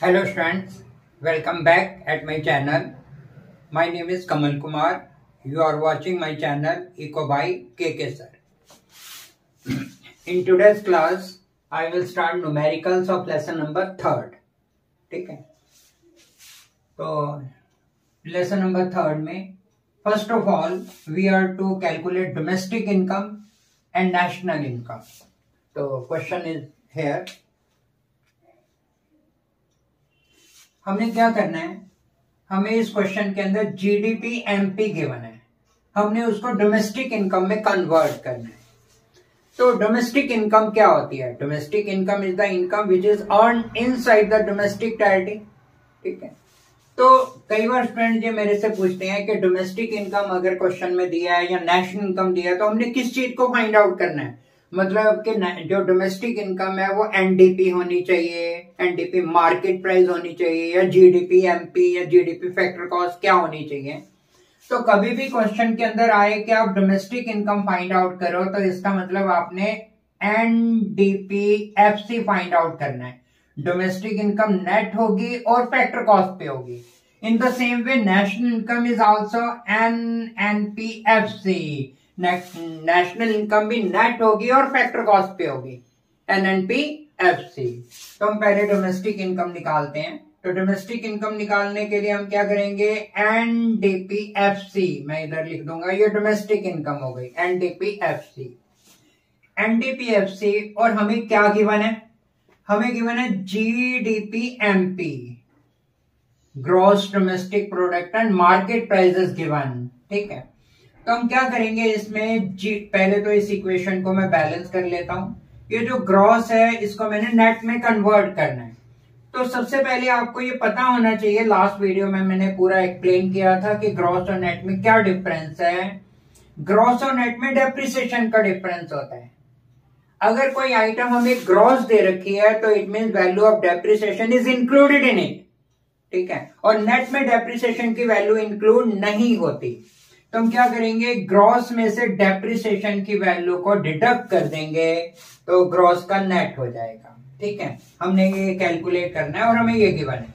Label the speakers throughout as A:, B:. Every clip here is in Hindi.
A: Hello students, welcome back at my channel. My name is Kamal Kumar. You are watching my channel Eco by KK Sir. In today's class, I will start numericals of lesson number 3rd. ठीक है, तो lesson number 3rd में first of all we are to calculate domestic income and national income. तो question is here. हमने क्या करना है, हमें इस क्वेश्चन के अंदर जीडीपी एमपी गिवन है, हमने उसको डोमेस्टिक इनकम में कन्वर्ट करना है. तो डोमेस्टिक इनकम क्या होती है? Domestic income is the income which is earn inside the domestic territory. ठीक है, तो कई बार स्टूडेंट ये मेरे से पूछते हैं कि डोमेस्टिक इनकम अगर क्वेश्चन में दिया है या नेशनल इनकम दिया है तो हमने किस चीज को फाइंड आउट करना है. मतलब कि जो डोमेस्टिक इनकम है वो एनडीपी होनी चाहिए, एनडीपी मार्केट प्राइस होनी चाहिए, या जीडीपी एमपी या जीडीपी फैक्टर कॉस्ट क्या होनी चाहिए. तो कभी भी क्वेश्चन के अंदर आए कि आप डोमेस्टिक इनकम फाइंड आउट करो तो इसका मतलब आपने एनडीपी एफसी फाइंड आउट करना है. डोमेस्टिक इनकम नेट होगी और फैक्टर कॉस्ट पे होगी. In the same way national income is also NNPFC. National income भी नेट होगी और फैक्टर कॉस्ट पे होगी, एनएनपीएफसी. तो हम पहले डोमेस्टिक इनकम निकालते हैं. तो डोमेस्टिक इनकम निकालने के लिए हम क्या करेंगे, एनडीपीएफसी. मैं इधर लिख दूंगा, ये डोमेस्टिक इनकम हो गई एनडीपीएफसी. एनडीपीएफसी और हमें क्या गिवन है, हमें गिवन है GDP-MP, gross domestic product and market prices given. ठीक है, तो हम क्या करेंगे इसमें, पहले तो इस इक्वेशन को मैं बैलेंस कर लेता हूं. ये जो ग्रॉस है इसको मैंने नेट में कन्वर्ट करना है. तो सबसे पहले आपको ये पता होना चाहिए, लास्ट वीडियो में मैंने पूरा एक्सप्लेन किया था कि ग्रॉस और नेट में क्या डिफरेंस है. ग्रॉस और नेट में डेप्रिसिएशन का डिफरेंस होता है. अगर कोई आइटम हमें ग्रॉस दे रखी है तो it mean value of depreciation is included in it. ठीक है, और नेट में डेप्रिसिएशन की वैल्यू इंक्लूड नहीं होती. तो हम क्या करेंगे, ग्रॉस में से डेप्रिसिएशन की वैल्यू को डिडक्ट कर देंगे तो ग्रॉस का नेट हो जाएगा. ठीक है, हमने ये कैलकुलेट करना है और हमें ये गिवन है.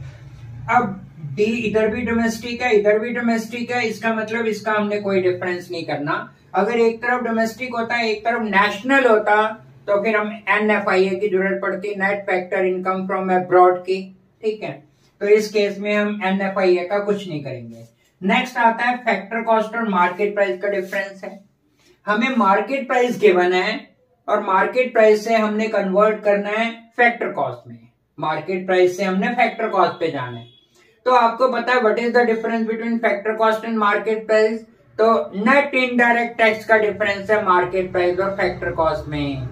A: अब डी इधर भी डोमेस्टिक है, इधर भी डोमेस्टिक है, इसका मतलब इसका हमने कोई डिफरेंस नहीं करना. अगर एक तरफ डोमेस्टिक होता है एक तरफ नेशनल होता तो फिर हम एनएफआईए की जरूरत पड़ती, net factor income from abroad की. ठीक है, तो इस केस में हम एनएफआईए का कुछ नहीं करेंगे. नेक्स्ट आता है फैक्टर कॉस्ट और मार्केट प्राइस का डिफरेंस है. हमें मार्केट प्राइस गिवन है और मार्केट प्राइस से हमने कन्वर्ट करना है फैक्टर कॉस्ट में. मार्केट प्राइस से हमने फैक्टर कॉस्ट पे जाना है. तो आपको पता है what is the difference between factor cost and market price. तो नेट इनडायरेक्ट टैक्स का डिफरेंस है मार्केट प्राइस और फैक्टर कॉस्ट में.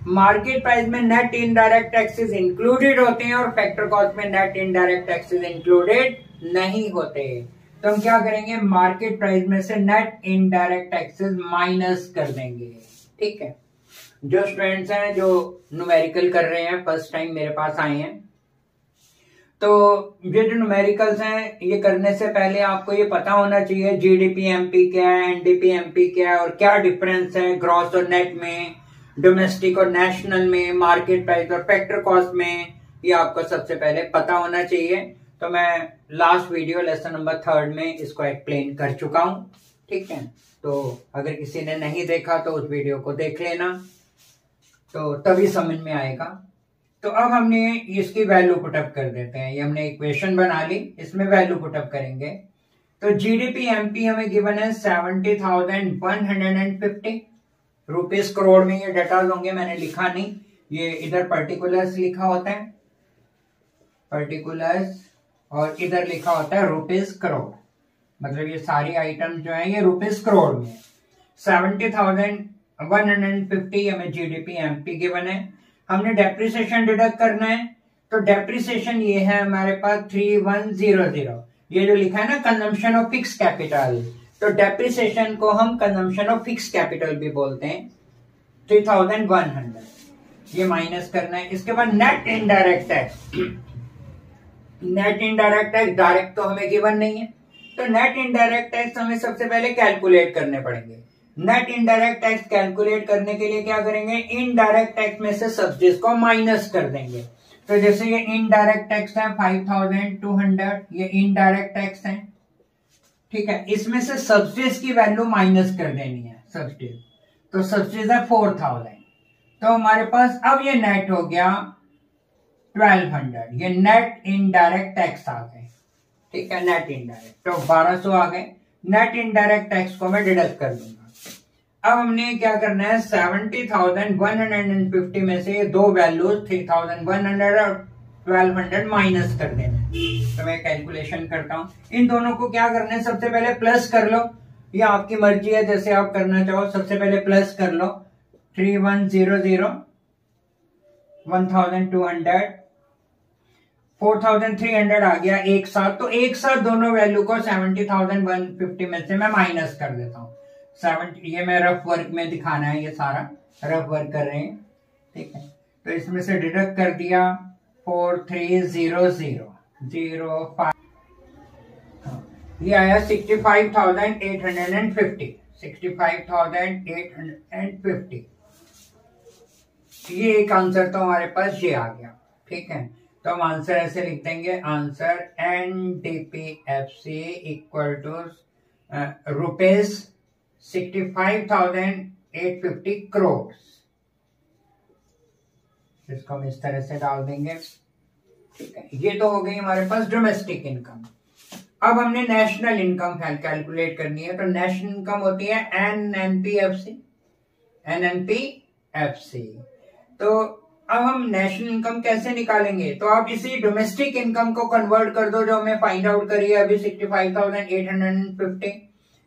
A: मार्केट प्राइस में नेट इनडायरेक्ट टैक्सेस इंक्लूडेड होते हैं और फैक्टर कॉस्ट में नेट इनडायरेक्ट टैक्सेस इंक्लूडेड नहीं होते. तो हम क्या करेंगे, मार्केट प्राइस में से नेट इनडायरेक्ट टैक्सेस माइनस कर देंगे. ठीक है, जो स्टूडेंट्स हैं जो न्यूमेरिकल कर रहे हैं, फर्स्ट टाइम मेरे पास आए हैं, तो ये जो न्यूमेरिकल्स हैं ये करने से पहले आपको ये पता होना चाहिए जीडीपी एमपी क्या है, एनडीपी एमपी क्या है और क्या डिफरेंस है ग्रॉस और नेट में, डोमेस्टिक और नेशनल में, मार्केट प्राइस और फैक्टर कॉस्ट में. ये आपको सबसे पहले पता होना चाहिए. तो मैं last video lesson number 3rd में इसको एक्सप्लेन कर चुका हूं. ठीक है, तो अगर किसी ने नहीं देखा तो उस वीडियो को देख लेना, तो तभी समझ में आएगा. तो अब हमने इसकी वैल्यू पुटअप कर देते हैं. ये हमने इक्वेशन बना ली, इसमें वैल्यू पुटअप करेंगे. तो जीडीपी एमपी हमें गिवन है 70,150 रुपीज करोड़ में. ये डेटाज होंगे, मैंने लिखा नहीं, ये इधर पर्टिकुलर्स लिखा होता है, पर्टिकुलर्स, और इधर लिखा होता है रुपीज करोड़. मतलब ये सारी आइटम जो है ये रुपीज करोड़ में. 70,150 हमें जीडीपी एमपी गिवन है. हमने डेप्रिसिएशन डिडक्ट करना है. तो डेप्रिसिएशन ये है हमारे पास 3100. ये जो लिखा है ना कंजम्पशन ऑफ फिक्स कैपिटल, तो डेप्रिसिएशन को हम कंजम्पशन ऑफ फिक्स कैपिटल भी बोलते हैं. 3100 ये माइनस करना है. इसके बाद net indirect tax. Net indirect tax direct तो हमें गिवन नहीं है, तो नेट इनडायरेक्ट टैक्स हमें सबसे पहले कैलकुलेट करने पड़ेंगे. नेट इनडायरेक्ट टैक्स कैलकुलेट करने के लिए क्या करेंगे, इनडायरेक्ट टैक्स में से सब्सिडीज को माइनस कर देंगे. तो जैसे ये इनडायरेक्ट टैक्स है 5200, ये इनडायरेक्ट टैक्स है, ठीक है। इसमें से सब्सिडीज की वैल्यू माइनस कर देनी है, सब्सिडीज, तो सब्सिडीज है 4000, तो हमारे पास अब ये नेट हो गया 1200, ये नेट इनडायरेक्ट टैक्स आ गए, ठीक है, नेट इनडायरेक्ट, तो 1200 आ गए। नेट इनडायरेक्ट टैक्स को मैं डिडक्ट कर दूंगा। अब हमने क्या करना है, 70,150 में से दो वैल्यूज 3100 और 1200 माइनस कर देना है। तो मैं कैलकुलेशन करता हूं, इन दोनों को क्या करना है, सबसे पहले प्लस कर लो, ये आपकी मर्जी है जैसे आप करना चाहो। सबसे पहले प्लस कर लो, 3100, 1200, 4300 आ गया एक साथ। तो एक साथ दोनों वैल्यू को 70,150 में से मैं माइनस कर देता हूँ। 70, ये मैं रफ वर्क में दिखाना है, ये सारा रफ वर्क कर रहे हैं, ठीक है। तो इसमें से डिडक्ट कर दिया 430005, ये आया 65,850, 65,850। ये एक आंसर तो हमारे पास ये आ गया, ठीक है। तो हम आंसर ऐसे लिख देंगे, answer NDPFC equal to ₹65,850 crore. इसको हम इस तरह से डाल देंगे, ठीक है। ये तो हो गई हमारे पास डोमेस्टिक इनकम। अब हमने नेशनल इनकम कैलकुलेट करनी है, तो नेशनल इनकम होती है NNPFC। तो अब हम नेशनल इनकम कैसे निकालेंगे, तो आप इसी डोमेस्टिक इनकम को कन्वर्ट कर दो जो हमें फाइंड आउट करी है अभी 65,850,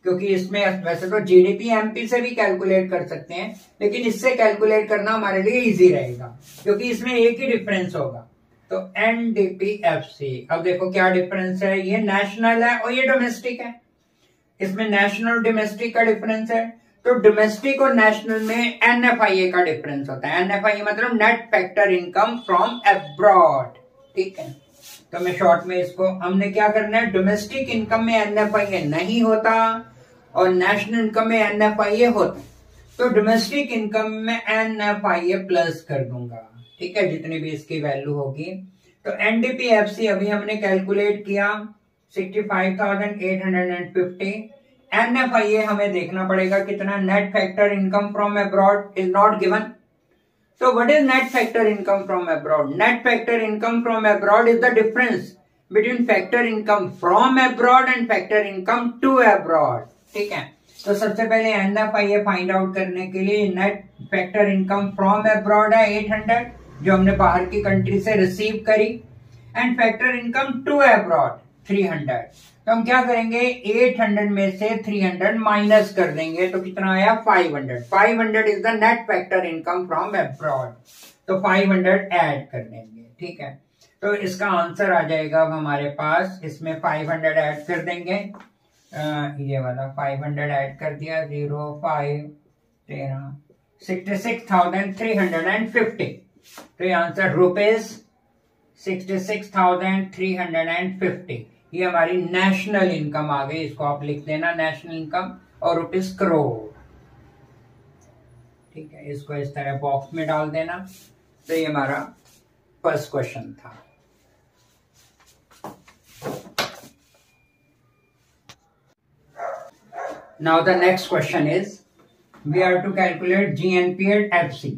A: क्योंकि इसमें वैसे तो जीडीपी एमपी से भी कैलकुलेट कर सकते हैं, लेकिन इससे कैलकुलेट करना हमारे लिए इजी रहेगा क्योंकि इसमें एक ही डिफरेंस होगा। तो NDPFC, अब देखो क्या डिफरेंस है, ये नेशनल है और ये डोमेस्टिक है, इसमें नेशनल और डोमेस्टिक का डिफरेंस है। तो डोमेस्टिक और नेशनल में NFIA का डिफरेंस होता है। NFIA मतलब net factor income from abroad, ठीक है। तो मैं शॉर्ट में इसको, हमने क्या करना है, डोमेस्टिक इनकम में NFIA नहीं होता और नेशनल इनकम में NFIA होता है, तो डोमेस्टिक इनकम में NFIA प्लस कर दूंगा, ठीक है, जितनी भी इसकी वैल्यू होगी। तो NDPFC अभी हमने कैलकुलेट किया 65,850। NFIA हमें देखना पड़ेगा कितना, net factor income from abroad is not given. So what is net factor income from abroad? Net factor income from abroad is the difference between factor income from abroad and factor income to abroad, ठीक है। तो सबसे पहले NFIA फाइंड आउट करने के लिए net factor income from abroad है 800 जो हमने बाहर की कंट्री से रिसीव करी, and factor income to abroad 300। तो हम क्या करेंगे, 800 में से 300 माइनस कर देंगे, तो कितना आया 500। 500 is the net factor income from abroad, तो 500 ऐड कर देंगे, ठीक है। तो इसका आंसर आ जाएगा अब हमारे पास, इसमें 500 ऐड कर देंगे, ये वाला 500 ऐड कर दिया, 0 5 13 66,350। तो ये आंसर ₹66,350, ये हमारी नेशनल इनकम आ गई। इसको आप लिख देना नेशनल इनकम और रुपीज करोड़, ठीक है। इसको इस तरह बॉक्स में डाल देना। तो ये हमारा फर्स्ट क्वेश्चन था। Now the next question is, we are to calculate GNP at FC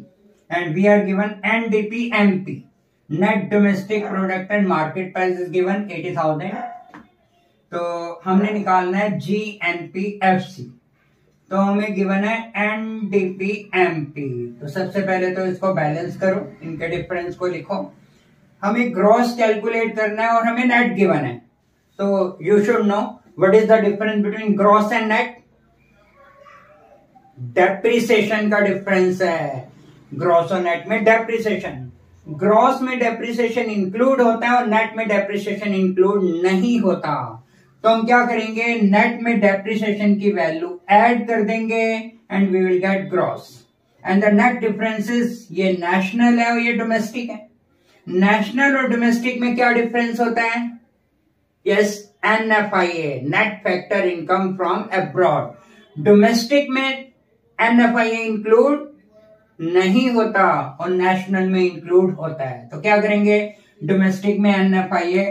A: and we are given NDPMP, net domestic product and market price is given 80,000। तो हमने निकालना है GNPFC, तो हमें गिवन है NDPMP। तो सबसे पहले तो इसको बैलेंस करो, इनके डिफरेंस को लिखो। हमें ग्रॉस कैलकुलेट करना है और हमें नेट गिवन है, तो you should know what is the difference between gross and net. Depreciation का डिफरेंस है, ग्रॉस और नेट में डेप्रिसिएशन। ग्रॉस में डेप्रिसिएशन इंक्लूड होता है और नेट में डेप्रिसिएशन इंक्लूड नहीं होता। तो हम क्या करेंगे, नेट में डेप्रिसिएशन की वैल्यू ऐड कर देंगे and we will get gross, and the net differences, ये नेशनल है और ये डोमेस्टिक है। नेशनल और डोमेस्टिक में क्या डिफरेंस होता है, yes, NFIA, net factor income from abroad. Domestic में NFIA इंक्लूड नहीं होता और नेशनल में इंक्लूड होता है। तो क्या करेंगे, डोमेस्टिक में NFIA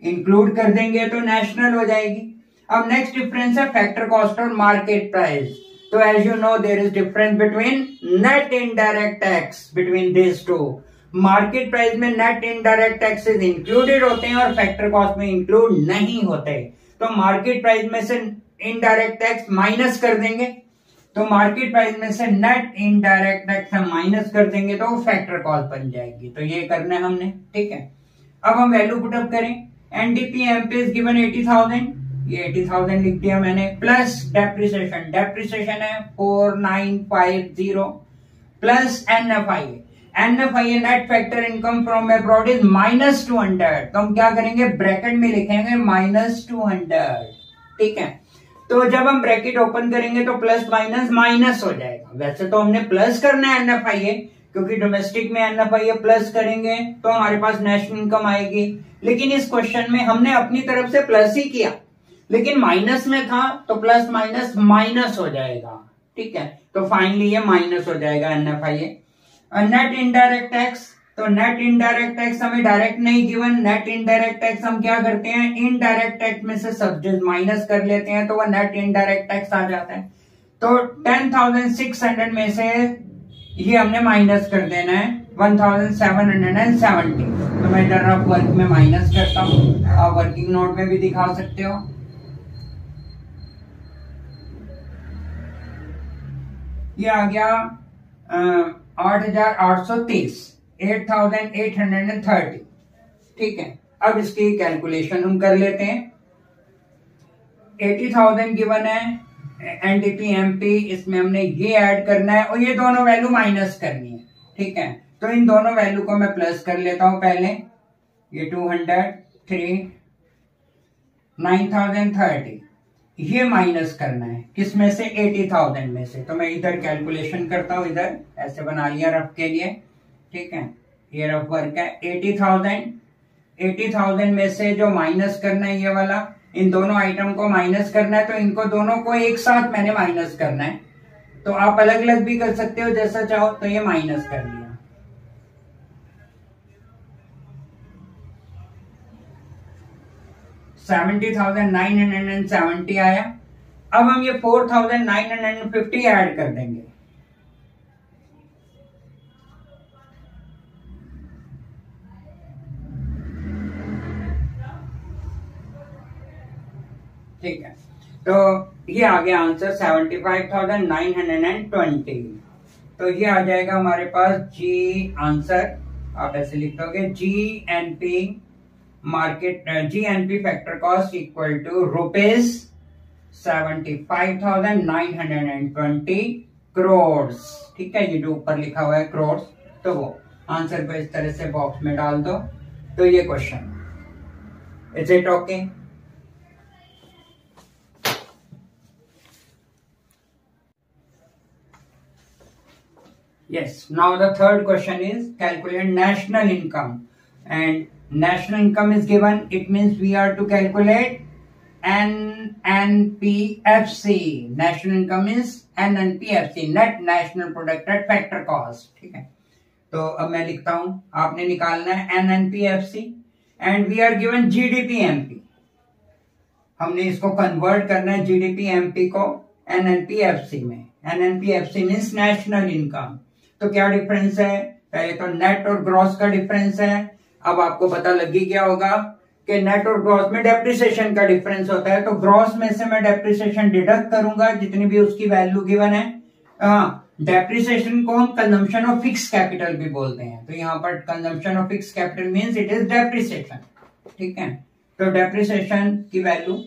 A: इंक्लूड कर देंगे तो नेशनल हो जाएगी। अब नेक्स्ट डिफरेंस है फैक्टर कॉस्ट और मार्केट प्राइस। तो as you know there is difference between net indirect tax between this two. Market price में नेट इनडायरेक्ट टैक्सेस इंक्लूडेड होते हैं और फैक्टर कॉस्ट में इंक्लूड नहीं होते। तो मार्केट प्राइस में से इनडायरेक्ट टैक्स माइनस कर देंगे, तो मार्केट प्राइस में से नेट इनडायरेक्ट टैक्स हम माइनस कर देंगे तो फैक्टर कॉस्ट बन जाएगी। तो ये करना है हमने, ठीक है। अब हम वैल्यू पुटअप करें। NDP-MP इज गिवन 80,000, ये 80,000 लिख दिया मैंने, प्लस डेप्रिसिएशन, डेप्रिसिएशन है 4950 plus NFIA net factor income from abroad is -200। तो हम क्या करेंगे, ब्रैकेट में लिखेंगे -200, ठीक है। तो जब हम ब्रैकेट ओपन करेंगे तो प्लस माइनस माइनस हो जाएगा। वैसे तो हमने प्लस करना है NFIA, क्योंकि डोमेस्टिक में NFIA प्लस करेंगे तो हमारे पास नेशनल इनकम आएगी, लेकिन इस क्वेश्चन में हमने अपनी तरफ से प्लस ही किया, लेकिन माइनस में था तो प्लस माइनस माइनस हो जाएगा, ठीक है। तो फाइनली ये माइनस हो जाएगा NFIA। नेट इनडायरेक्ट टैक्स, तो नेट इनडायरेक्ट टैक्स हमें डायरेक्ट नहीं गिवन, नेट इनडायरेक्ट टैक्स हम क्या करते हैं, इनडायरेक्ट टैक्स में से सब्जेक्ट माइनस कर लेते हैं तो वह नेट इनडायरेक्ट टैक्स आ जाता है। तो 10,600 में से ये हमने माइनस कर देना है 1,770। तो मैं इधर रफ वर्क में माइनस करता हूँ, आप वर्किंग नोट में भी दिखा सकते हो। ये आ गया 8,830, 8,830, ठीक है। अब इसकी कैलकुलेशन हम कर लेते हैं। 80,000 गिवन है NDP-MP, इसमें हमने ये ऐड करना है और ये दोनों वैल्यू माइनस करनी है, ठीक है। तो इन दोनों वैल्यू को मैं प्लस कर लेता हूं पहले। ये 203, 9,030, ये माइनस करना है किसमें से, 80,000 में से। तो मैं इधर कैलकुलेशन करता हूं, इधर ऐसे बना लिया रफ के लिए, ठीक है। ये रफ वर्क है। 80,000 में से जो माइनस करना है ये वाला, इन दोनों आइटम को माइनस करना है, तो इनको दोनों को एक साथ मैंने माइनस करना है। तो आप अलग अलग भी कर सकते हो जैसा चाहो। तो ये माइनस कर लिया, 70,970 आया। अब हम ये 4,950 ऐड कर देंगे, ठीक है। तो ये आ गया आंसर 75,920। तो ये आ जाएगा हमारे पास जी आंसर। आप ऐसे लिख दोगे GNP market, GNP factor cost equal to ₹75,920 crore, ठीक है। ये जो ऊपर लिखा हुआ है करोड़, तो वो आंसर को इस तरह से बॉक्स में डाल दो। तो ये question, is it okay? Yes, now the third question is calculate national income, and national income is given. It means we are to calculate NNPFC. National income is NNPFC, net national product at factor cost, ठीक है। तो अब मैं लिखता हूं, आपने निकालना है NNPFC and we are given GDP-MP। हमने इसको कन्वर्ट करना है GDP-MP को NNPFC में। NNPFC means national income. तो क्या डिफरेंस है, पहले तो नेट और ग्रॉस का डिफरेंस है। अब आपको पता लग ही गया होगा कि नेट और ग्रॉस में डेप्रिसिएशन का डिफरेंस होता है। तो ग्रॉस में से मैं डेप्रिसिएशन डिडक्ट करूंगा जितनी भी उसकी वैल्यू गिवन है। डेप्रिसिएशन को हम कंजम्पशन ऑफ फिक्स कैपिटल भी बोलते हैं। तो यहाँ पर consumption of fix capital means it is depreciation, ठीक है। तो डेप्रिसिएशन की वैल्यू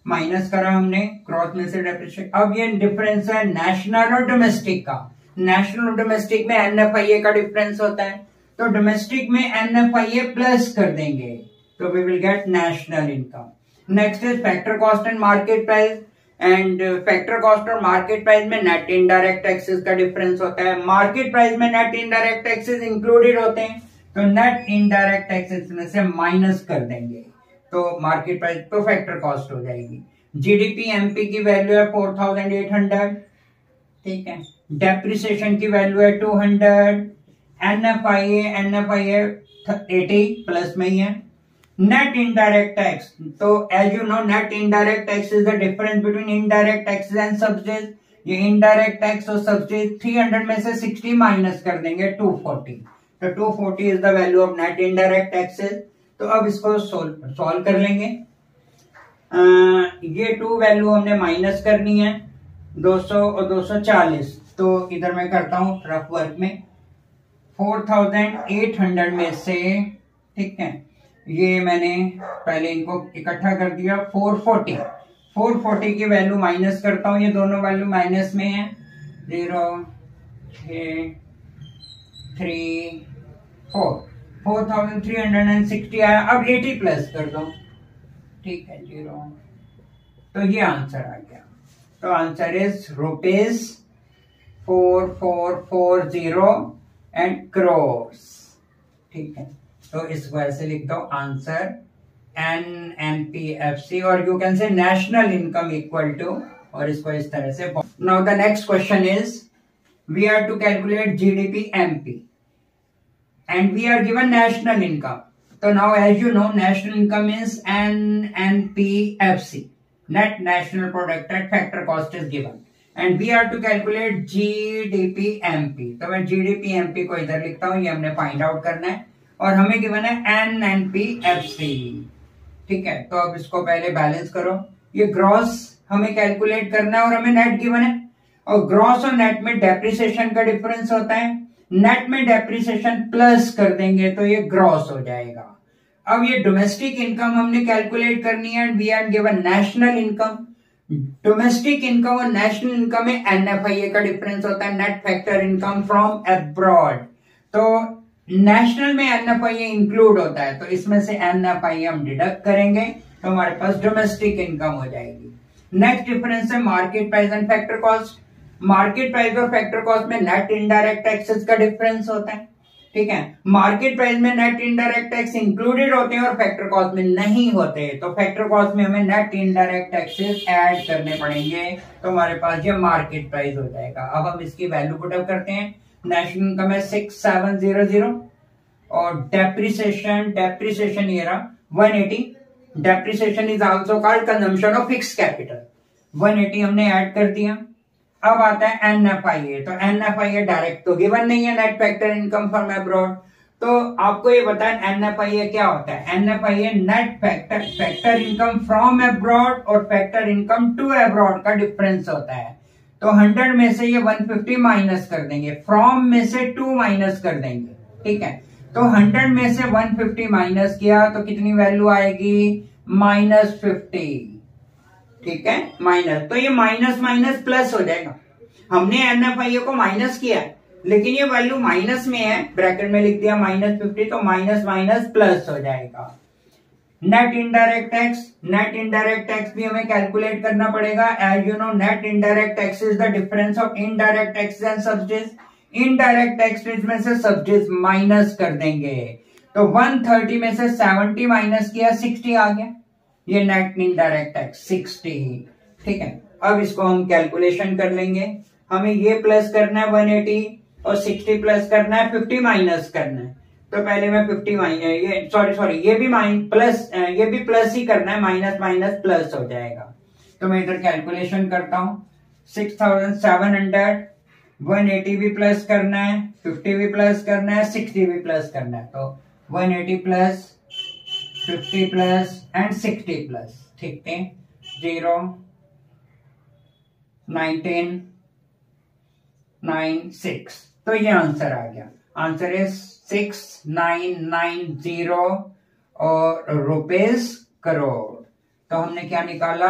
A: माइनस करा हमने ग्रॉस में से डेप्रिसिएशन। अब ये डिफरेंस है नेशनल और डोमेस्टिक का। नेशनल और डोमेस्टिक में NFIA का डिफरेंस होता है, तो डोमेस्टिक में NFIA प्लस कर देंगे तो we will get national income. Next is factor cost and market price, and factor cost और मार्केट प्राइस में नेट इनडायरेक्ट टैक्सेस का डिफरेंस होता है। मार्केट प्राइस में नेट इनडायरेक्ट टैक्सेस इंक्लूडेड होते हैं, तो नेट इनडायरेक्ट टैक्सेस में से माइनस कर देंगे तो मार्केट प्राइस तो फैक्टर कॉस्ट हो जाएगी। GDP-MP की वैल्यू है 4,800, ठीक है। डेप्रिसिएशन की वैल्यू है 200, NFIA 80 प्लस में ही है। नेट इनडायरेक्ट टैक्स, तो as you know net indirect tax is the difference between indirect taxes and subsidies. ये इनडायरेक्ट टैक्स और सब्सिडीज 300 में से 60 माइनस कर देंगे 240, तो 240 is the value of net indirect taxes. तो अब इसको सॉल्व कर लेंगे। ये 2 वैल्यू हमने माइनस करनी है, 200 और 240। तो इधर मैं करता हूं रफ वर्क में। 4800 में से, ठीक है, ये मैंने पहले इनको इकट्ठा कर दिया। 440 की वैल्यू माइनस करता हूं, ये दोनों वैल्यू माइनस में है। 0 3 4 4360 आया। अब 80 प्लस कर दो, ठीक है 0। तो ये आंसर आ गया। तो answer is rupees 4440 and crores, ठीक है। तो इस वजह से लिख दो आंसर NNPFC, और you can say national income equal to, और इसको इस तरह से। Now the next question is we are to calculate GDP MP and we are given national income. So now as you know national income is NNPFC, net national product at factor cost is given, and we are to calculate GDP MP. तो मैं GDP MP को इधर लिखता हूं, ये हमने फाइंड आउट करना है, और हमें गिवन है NNPFC, ठीक है। तो अब इसको पहले बैलेंस करो। ये ग्रॉस हमें कैलकुलेट करना है और हमें नेट गिवन है, और ग्रॉस और नेट में डेप्रिसिएशन का डिफरेंस होता है। नेट में डेप्रिसिएशन प्लस कर देंगे तो ये ग्रॉस हो जाएगा। अब ये डोमेस्टिक इनकम हमने कैलकुलेट करनी है, we are given national income. Domestic income और नेशनल इनकम में NFIA का डिफरेंस होता है, net factor income from abroad. तो नेशनल में NFIA इंक्लूड होता है, तो इसमें से NFIA हम डिडक्ट करेंगे तो हमारे पास डोमेस्टिक इनकम हो जाएगी। नेक्स्ट डिफरेंस है market price and factor cost. Market price और फैक्टर कॉस्ट में नेट इनडायरेक्ट टैक्सेस का डिफरेंस होता है, ठीक है। मार्केट प्राइस में नेट इनडायरेक्ट टैक्स इंक्लूडेड होते हैं और फैक्टर कॉस्ट में नहीं होते, तो फैक्टर कॉस्ट में हमें नेट इनडायरेक्ट टैक्सेस ऐड करने पड़ेंगे, तो हमारे पास ये मार्केट प्राइस हो जाएगा। अब हम इसकी वैल्यू पुट अप करते हैं। नेशनल इनकम है 6700, और डेप्रिसिएशन ये रहा 180। Depreciation is also called consumption of fixed capital, 180 हमने ऐड कर दिया। अब आता है NFIA, तो NFIA डायरेक्ट तो गिवन नहीं है, net factor income from abroad. तो आपको ये बताएं NFIA क्या होता है। NFIA net factor income from abroad और फैक्टर इनकम टू अब्रॉड का डिफरेंस होता है। तो 100 में से ये 150 माइनस कर देंगे, फ्रॉम में से 2 माइनस कर देंगे, ठीक है। तो 100 में से 150 माइनस किया तो कितनी वैल्यू आएगी, -50, ठीक है, माइनस। तो ये माइनस माइनस प्लस हो जाएगा। हमने NFIA को माइनस किया है, लेकिन ये वैल्यू माइनस में है, ब्रैकेट में लिख दिया -50, तो माइनस माइनस प्लस हो जाएगा। नेट इनडायरेक्ट टैक्स भी हमें कैलकुलेट करना पड़ेगा। As you know net indirect tax is the difference of indirect tax and subsidies. Indirect tax में से सब्सिडीज माइनस कर देंगे, तो 130 में से 70 माइनस किया, 60 आ गया। ये नेट इनडायरेक्ट टैक्स 60, ठीक है। अब इसको हम कैलकुलेशन कर लेंगे। हमें ये प्लस करना है 180 और 60 प्लस करना है 50 माइनस करना है। तो पहले मैं 50 ये भी प्लस ही करना है, माइनस माइनस प्लस हो जाएगा। तो मैं इधर कैलकुलेशन करता हूं। 6700, 180 भी प्लस करना है, 50 भी प्लस करना है, 60 भी प्लस करना है। तो 180 प्लस 50 प्लस एंड 60 प्लस, ठीक है। 0 1996, तो ये आंसर आ गया। आंसर इज 6990 और रुपीज करोड़। तो हमने क्या निकाला,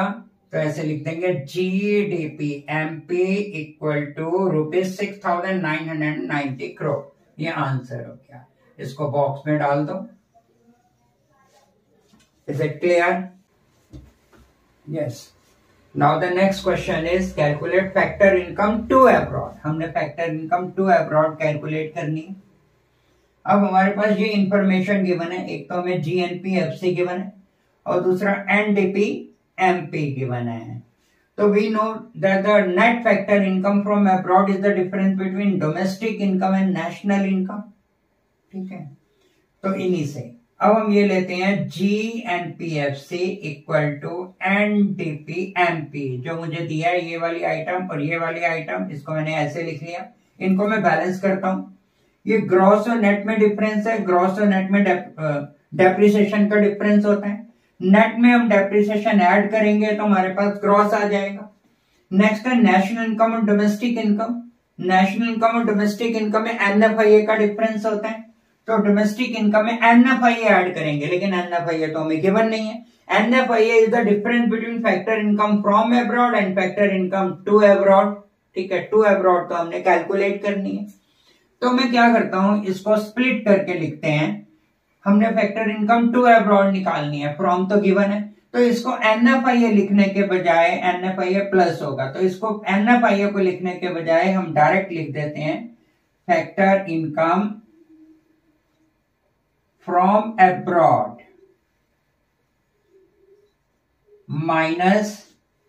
A: तो ऐसे लिख देंगे GDP MP equal to rupees 6990 crore. ये आंसर हो गया। इसको बॉक्स में डाल दो। Is it clear? Yes. Now the next question is calculate factor income to abroad. हमने factor income to abroad calculate करनी। अब हमारे पास ये इंफॉर्मेशन गिवन है, एक तो हमें GNPFC गिवन है और दूसरा NDP MP गिवन है। तो we know that the net factor income from abroad is the difference between domestic income and national income, ठीक है। तो इन्हीं से अब हम ये लेते हैं GNPFC इक्वल टू NDPMP, जो मुझे दिया है ये वाली आइटम और ये वाली आइटम, इसको मैंने ऐसे लिख लिया। इनको मैं बैलेंस करता हूं। ये ग्रॉस और नेट में डिफरेंस है, ग्रॉस और नेट में डेप्रिसिएशन का डिफरेंस होता है। नेट में हम डेप्रिसिएशन ऐड करेंगे तो हमारे पास ग्रॉस आ जाएगा। नेक्स्ट है नेशनल इनकम और डोमेस्टिक इनकम। नेशनल इनकम और डोमेस्टिक इनकम में NFIA का डिफरेंस होता है, तो डोमेस्टिक इनकम में NFIA ऐड करेंगे, लेकिन NFIA तो हमें गिवन नहीं है। NFIA is the difference between factor income from abroad and factor income to abroad. ठीक है, टू अब्रॉड तो हमने कैलकुलेट करनी है। तो मैं क्या करता हूं, इसको स्प्लिट करके लिखते हैं। हमने फैक्टर इनकम टू अब्रॉड निकालनी है, फ्रॉम तो गिवन है, तो इसको NFIA लिखने के बजाय NFIA प्लस होगा, तो इसको NFIA को लिखने के बजाय हम डायरेक्ट लिख देते हैं factor income from abroad minus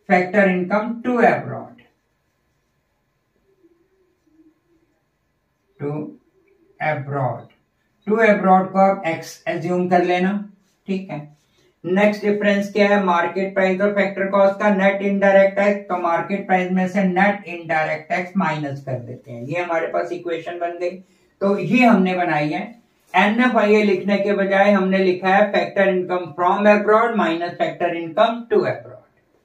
A: factor income to abroad. To abroad को आप X एज्यूम कर लेना। ठीक है, नेक्स्ट डिफरेंस क्या है, मार्केट प्राइस और फैक्टर कॉस्ट का नेट इनडायरेक्ट टैक्स। तो मार्केट प्राइस में से नेट इनडायरेक्ट टैक्स माइनस कर देते हैं। ये हमारे पास इक्वेशन बन गई। तो ये हमने बनाई है। NFIA लिखने के बजाय हमने लिखा है factor income from abroad minus factor income to abroad.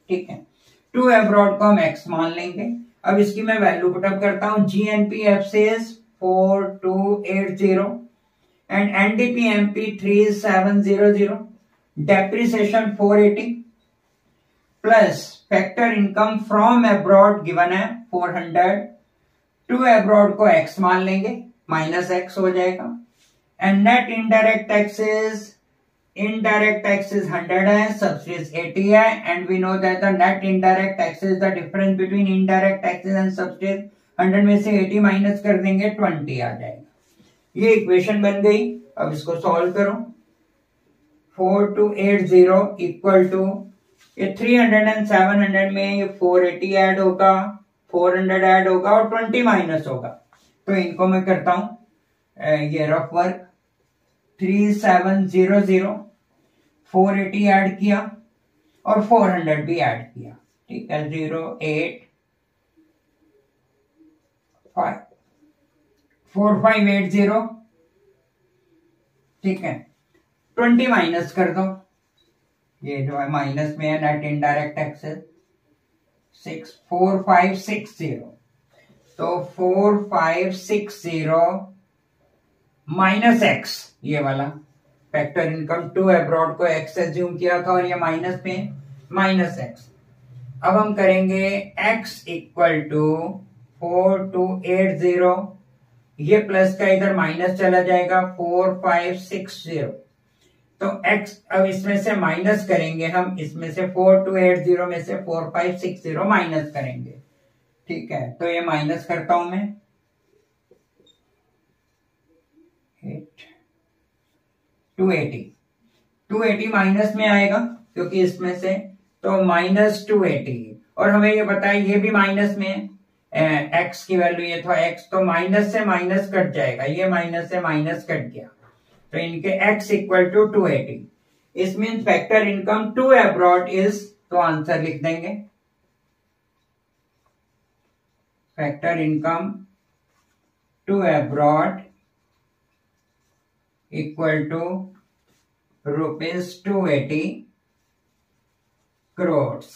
A: ठीक है, टू अब्रॉड को हम X मान लेंगे। अब इसकी मैं वैल्यू पुटअप करता हूं। GNPFC is 4280 and NDPMP 3700, depreciation 480 plus factor income from abroad given है 400, टू अब्रॉड को X मान लेंगे, माइनस X हो जाएगा। And net indirect taxes, indirect taxes 100 है, सब्सिडीज 80 है, and we know that the net indirect taxes the difference between indirect taxes and subsidies. 100 में से 80 माइनस कर देंगे, 20 आ जाएगा। ये इक्वेशन बन गई। अब इसको सॉल्व करो। 4280 इक्वल टू, ये 300 एंड 700 में ये 480 ऐड होगा, 400 ऐड होगा और 20 माइनस होगा। तो इनको मैं करता हूं ये रफ वर्क। 3700, 480 ऐड किया और 400 भी ऐड किया। ठीक है, 4580। ठीक है, 20 माइनस कर दो। ये जो है माइनस में है, नेट इनडायरेक्ट टैक्सेस 4560। तो 4560 माइनस X, ये वाला फैक्टर इनकम टू अब्रॉड को X एज्यूम किया था और ये माइनस में माइनस X। अब हम करेंगे X इक्वल टू 4280, ये प्लस का इधर माइनस चला जाएगा 4560। तो X अब इसमें से माइनस करेंगे हम, इसमें से 4280 में से 4560 माइनस करेंगे। ठीक है, तो ये माइनस करता हूं मैं 280 माइनस में आएगा क्योंकि इसमें से, तो माइनस 280। और हमें ये पता है ये भी माइनस में है, X की वैल्यू ये था X, तो माइनस से माइनस कट जाएगा, ये माइनस से माइनस कट गया, तो इनके X इक्वल टू 280। इस mean factor income to abroad is, तो आंसर लिख देंगे factor income to abroad equal to ₹280 crores।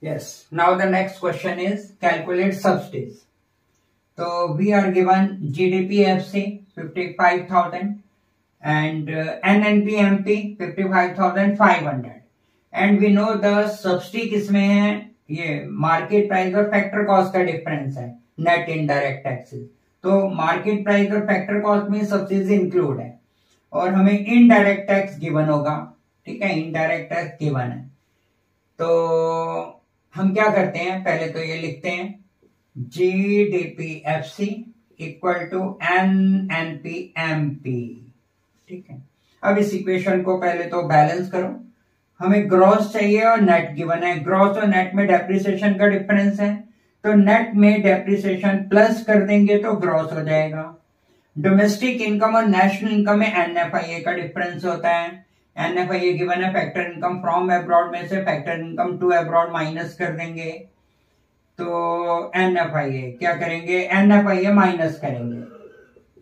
A: Yes, now the next question is calculate subsidies. So we are given GDPFC 55,000 and NNPMP 55,500 and we know the subsidy किसमें है, ये मार्केट प्राइस और फैक्टर कॉस्ट का डिफरेंस है, नेट इनडायरेक्ट टैक्सेस। तो मार्केट प्राइस और फैक्टर कॉस्ट में सब्सिडी इंक्लूड है और हमें इनडायरेक्ट टैक्स गिवन होगा। ठीक है, इनडायरेक्ट टैक्स गिवन है, तो हम क्या करते हैं, पहले तो ये लिखते हैं GDPFC इक्वल टू NNPMP। ठीक है, अब इस इक्वेशन को पहले तो बैलेंस करो। हमें ग्रॉस चाहिए और नेट गिवन है, ग्रॉस और नेट में डेप्रिसिएशन का डिफरेंस है, तो नेट में डेप्रिसिएशन प्लस कर देंगे तो ग्रॉस हो जाएगा। डोमेस्टिक इनकम और नेशनल इनकम में एनएफआईए का डिफरेंस होता है। एनएफआईए गिवन है, फैक्टर इनकम फ्रॉम अब्रॉड में से factor income to abroad minus कर देंगे, तो एनएफआईए क्या करेंगे, एनएफआईए माइनस करेंगे,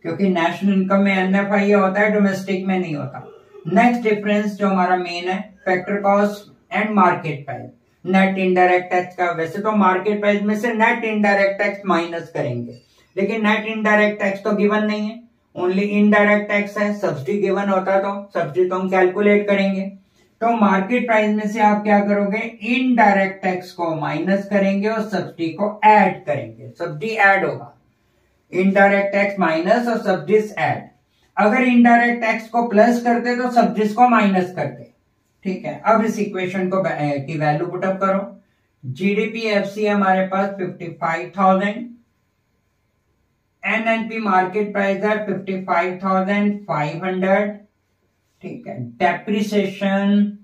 A: क्योंकि नेशनल इनकम में एनएफआईए होता है, डोमेस्टिक में नहीं होता। नेक्स्ट डिफरेंस जो हमारा मेन है, factor cost and market price. Net indirect tax का, वैसे तो मार्केट प्राइस में से नेट इनडायरेक्ट टैक्स माइनस करेंगे, लेकिन नेट इनडायरेक्ट टैक्स तो गिवन नहीं है, ओनली इनडायरेक्ट टैक्स है। सब्सिडी गिवन होता तो सब्सिडी तो हम कैलकुलेट करेंगे। तो मार्केट प्राइस में से आप क्या करोगे, इनडायरेक्ट टैक्स को माइनस करेंगे और सब्सिडी को ऐड करेंगे, सब्सिडी ऐड होगा, इनडायरेक्ट टैक्स माइनस और सब्सिडीज ऐड। अगर इनडायरेक्ट टैक्स को प्लस करते तो सब्सिडीज को माइनस करते, ठीक है। अब इस इक्वेशन को की वैल्यू पुटअप करो। जीडीपी एफसी हमारे पास 55,000, एनएनपी मार्केट प्राइस है 55,500, ठीक है। Depreciation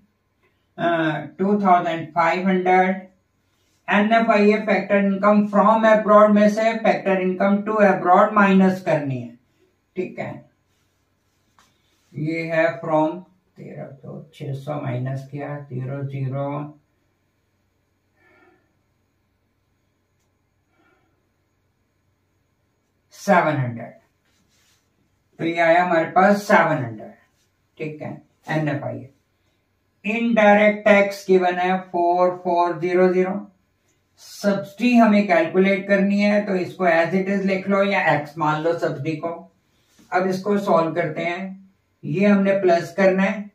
A: 2,500, NFIA factor income from abroad में से factor income to abroad minus करनी है, ठीक है। ये है फ्रॉम 13 तो 600 माइनस किया 00 700, तो ये आया हमारे पास 700, ठीक है। एनएफआईए इनडायरेक्ट टैक्स गिवन है 4400। सब्सिडी हमें कैलकुलेट करनी है, तो इसको एज इट इज लिख लो या एक्स मान लो सब्सिडी को। अब इसको सॉल्व करते हैं। ये हमने प्लस करना है,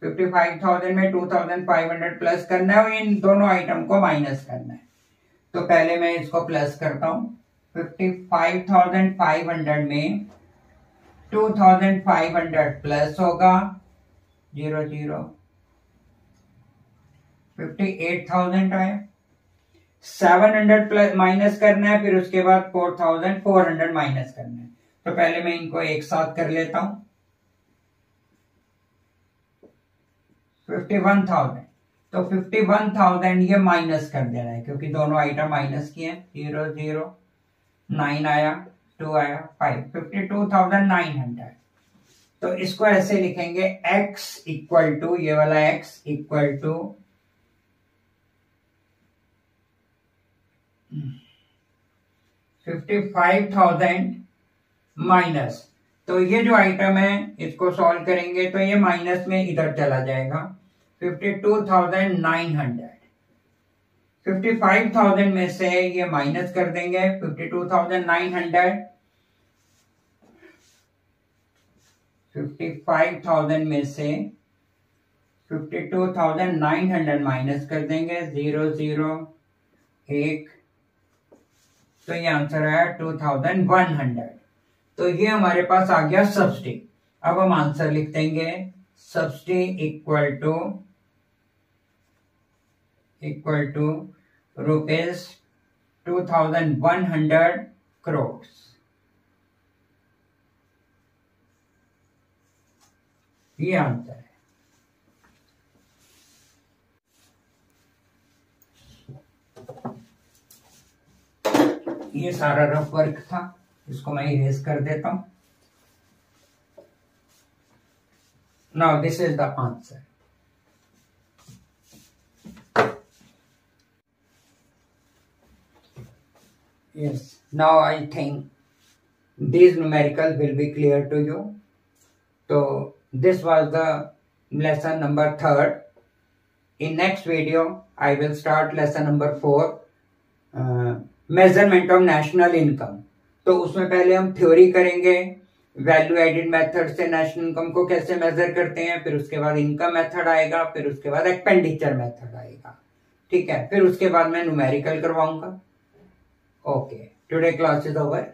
A: 55,000 में 2,500 प्लस करना है और इन दोनों आइटम को माइनस करना है। तो पहले मैं इसको प्लस करता हूं। 55,500 में 2,500 प्लस होगा 00 58,000 आया। 700 प्लस माइनस करना है, फिर उसके बाद 4,400 माइनस करना है। तो पहले मैं इनको एक साथ कर लेता हूं। 51,000, तो 51,000 ये माइनस कर देना है, क्योंकि दोनों आइटम माइनस किए हैं। 00 9 आया, 2 आया, 5 52,900। तो इसको ऐसे लिखेंगे x इक्वल टू, ये वाला x इक्वल टू 55,000 माइनस, तो ये जो आइटम है इसको सॉल्व करेंगे तो ये माइनस में इधर चला जाएगा। 52,900, 55,000 में से ये माइनस कर देंगे 52,900, 55,000 में से 52,900 माइनस कर देंगे 00 1, तो ये आंसर आया 2,100। तो ये हमारे पास आ गया सब्सिडी। अब हम आंसर लिख देंगे, subsidy equal to rupees 2,100 crore. ये आंसर है। ये सारा रफ वर्क था, इसको मैं इरेज कर देता हूं। Now this is the answer. Yes, now I think these numerical will be clear to you. So this was the lesson number 3rd. In next video, I will start lesson number 4, measurement of national income. तो उसमें पहले हम थ्योरी करेंगे, वैल्यू एडेड मेथड से नेशनल इनकम को कैसे मेजर करते हैं, फिर उसके बाद इनकम मेथड आएगा, फिर उसके बाद एक्सपेंडिचर मेथड आएगा, ठीक है। फिर उसके बाद मैं न्यूमेरिकल करवाऊंगा। Okay, today class is over.